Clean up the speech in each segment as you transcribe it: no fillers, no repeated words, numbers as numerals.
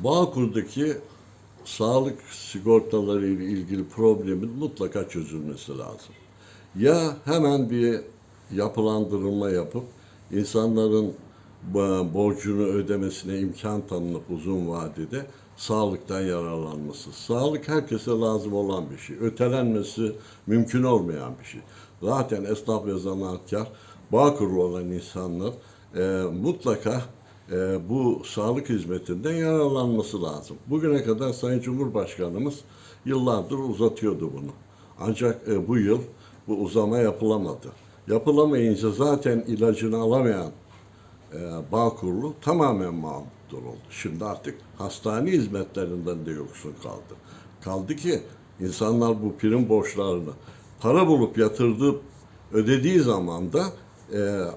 Bağkur'daki sağlık sigortaları ile ilgili problemin mutlaka çözülmesi lazım. Ya hemen bir yapılandırılma yapıp insanların borcunu ödemesine imkan tanınıp uzun vadede sağlıktan yararlanması. Sağlık herkese lazım olan bir şey. Ötelenmesi mümkün olmayan bir şey. Zaten esnaf ve zanaatkar, Bağkurlu olan insanlar mutlaka bu sağlık hizmetinden yararlanması lazım. Bugüne kadar Sayın Cumhurbaşkanımız yıllardır uzatıyordu bunu. Ancak bu yıl bu uzama yapılamadı. Yapılamayınca zaten ilacını alamayan Bağkurlu tamamen mağdur oldu. Şimdi artık hastane hizmetlerinden de yoksun kaldı. Kaldı ki insanlar bu prim borçlarını para bulup yatırdığı, ödediği zaman da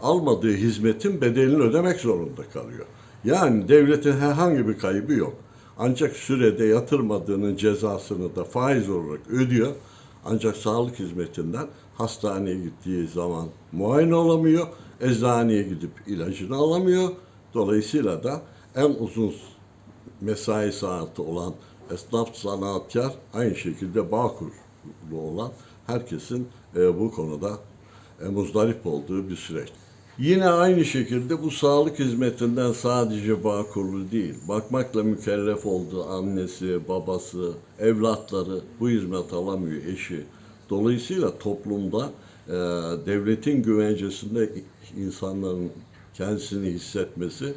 almadığı hizmetin bedelini ödemek zorunda kalıyor. Yani devletin herhangi bir kaybı yok. Ancak sürede yatırmadığının cezasını da faiz olarak ödüyor. Ancak sağlık hizmetinden hastaneye gittiği zaman muayene olamıyor, eczaneye gidip ilacını alamıyor. Dolayısıyla da en uzun mesai saati olan esnaf zanaatkar, aynı şekilde Bağkurlu olan herkesin bu konuda muzdarip olduğu bir süreç. Yine aynı şekilde bu sağlık hizmetinden sadece Bağkurlu değil, bakmakla mükellef olduğu annesi, babası, evlatları bu hizmet alamıyor, eşi. Dolayısıyla toplumda devletin güvencesinde insanların kendisini hissetmesi,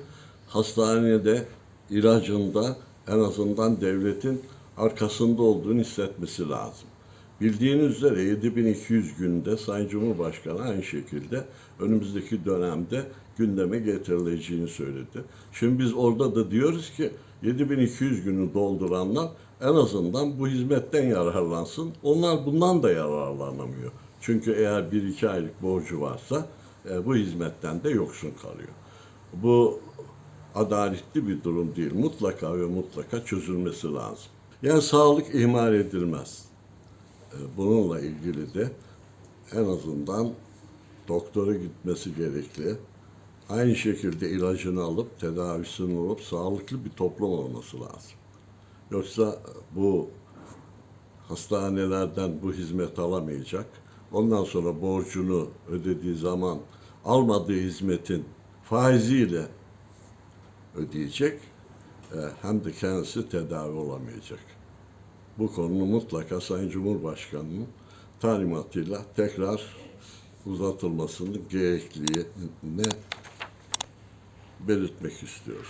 hastanede, ilacında en azından devletin arkasında olduğunu hissetmesi lazım. Bildiğiniz üzere 7200 günde Sayın Cumhurbaşkanı aynı şekilde önümüzdeki dönemde gündeme getirileceğini söyledi. Şimdi biz orada da diyoruz ki 7200 günü dolduranlar en azından bu hizmetten yararlansın. Onlar bundan da yararlanamıyor. Çünkü eğer 1-2 aylık borcu varsa bu hizmetten de yoksun kalıyor. Bu adaletli bir durum değil. Mutlaka ve mutlaka çözülmesi lazım. Yani sağlık ihmal edilmez. Bununla ilgili de en azından doktora gitmesi gerekli. Aynı şekilde ilacını alıp, tedavisini alıp sağlıklı bir toplum olması lazım. Yoksa bu hastanelerden bu hizmet alamayacak. Ondan sonra borcunu ödediği zaman almadığı hizmetin faiziyle ödeyecek. Hem de kendisi tedavi olamayacak. Bu konunun mutlaka Sayın Cumhurbaşkanı'nın talimatıyla tekrar uzatılmasının gerekliliğini belirtmek istiyoruz.